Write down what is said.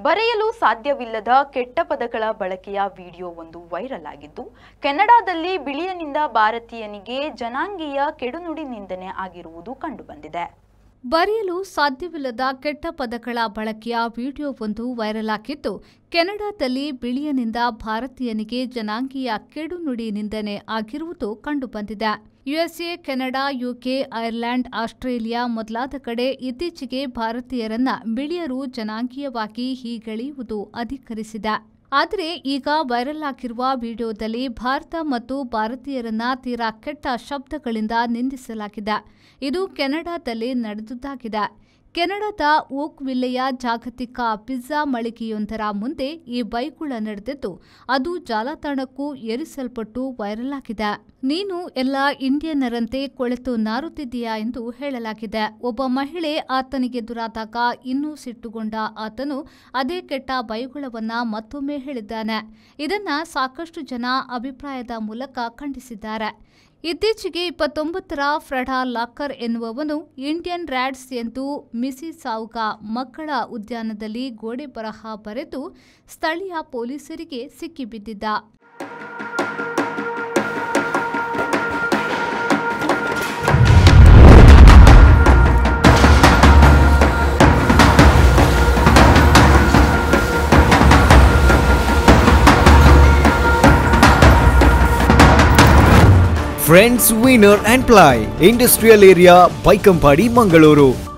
ಬರೆಯಲು ಸಾಧ್ಯವಿಲ್ಲದ ಕೆಟ್ಟ ಪದಗಳ ಬಳಕೆಯ ವಿಡಿಯೋವೊಂದು ವೈರಲ್ ಆಗಿದ್ದು, ಕೆನಡಾದಲ್ಲಿ ಬಿಳಿಯನಿಂದ ಭಾರತೀಯನಿಗೆ ಜನಾಂಗೀಯ ಕೆಡುನುಡಿ ನಿಂದನೆ ಆಗಿರುವುದು ಕಂಡುಬಂದಿದೆ. ಬರೆಯಲು ಸಾಧ್ಯವಿಲ್ಲದ ಕೆಟ್ಟ ಪದಗಳ ಬಳಕೆಯ ವಿಡಿಯೋವೊಂದು ವೈರಲ್ ಆಗಿದ್ದು, ಕೆನಡಾದಲ್ಲಿ ಬಿಳಿಯನಿಂದ ಭಾರತೀಯನಿಗೆ ಜನಾಂಗೀಯ ಕೆಡುನುಡಿ ನಿಂದನೆ ಆಗಿರುವುದು ಕಂಡುಬಂದಿದೆ. USA, Canada, UK, Ireland, Australia ಮೊದಲಾದ ಕಡೆ ಇತ್ತೀಚೆಗೆ ಭಾರತೀಯರನ್ನ ಬಿಳಿಯರು ಜನಾಂಗೀಯವಾಗಿ ಹೀಗೆಳೆಯುವುದು ಅಧಿಕರಿಸಿದೆ. ಆದರೆ ಈಗ ವೈರಲ್ ಆಗಿರುವ ವಿಡಿಯೋದಲ್ಲಿ ಭಾರತ ಮತ್ತು ಭಾರತೀಯರನ್ನ ತೀರಾ ಕೆಟ್ಟ ಶಬ್ದಗಳಿಂದ ನಿಂದಿಸಲಾಗಿದೆ. ಇದು ಕೆನಡಾದಲ್ಲಿ ನಡೆದುದಾಗಿದೆ. ಕೆನಡಾದ ಓಕ್ವಿಲ್ಲೆಯ ಜಾಗತಿಕ ಪಿಜ್ಜಾ ಮಳಿಗೆಯೊಂದರ ಮುಂದೆ ಈ ಬೈಗುಳ ನಡೆದಿದ್ದು, ಅದು ಜಾಲತಾಣಕ್ಕೂ ಏರಿಸಲ್ಪಟ್ಟು ವೈರಲ್ ಆಗಿದೆ. ನೀನು ಎಲ್ಲ ಇಂಡಿಯನ್ನರಂತೆ ಕೊಳೆತು ನಾರುತ್ತಿದ್ದೀಯಾ ಎಂದು ಹೇಳಲಾಗಿದೆ. ಒಬ್ಬ ಮಹಿಳೆ ಆತನಿಗೆದುರಾದಾಗ ಇನ್ನೂ ಸಿಟ್ಟುಗೊಂಡ ಆತನು ಅದೇ ಕೆಟ್ಟ ಬೈಗುಳವನ್ನ ಮತ್ತೊಮ್ಮೆ ಹೇಳಿದ್ದಾನೆ. ಇದನ್ನ ಸಾಕಷ್ಟು ಜನ ಅಭಿಪ್ರಾಯದ ಮೂಲಕ ಖಂಡಿಸಿದ್ದಾರೆ. ಇತ್ತೀಚೆಗೆ 29ರ ಫ್ರೆಡಾ ಲಾಕರ್ ಎನ್ನುವವನು ಇಂಡಿಯನ್ ರ್ಯಾಡ್ಸ್ ಎಂದು ಮಿಸಿಸಾವುಗಾ ಮಕ್ಕಳ ಉದ್ಯಾನದಲ್ಲಿ ಗೋಡೆ ಬರಹ ಬರೆದು ಸ್ಥಳೀಯ ಪೊಲೀಸರಿಗೆ ಸಿಕ್ಕಿಬಿದ್ದಿದ್ದ. Friends Winner and Ply, Industrial Area, Baikampadi, Mangaluru.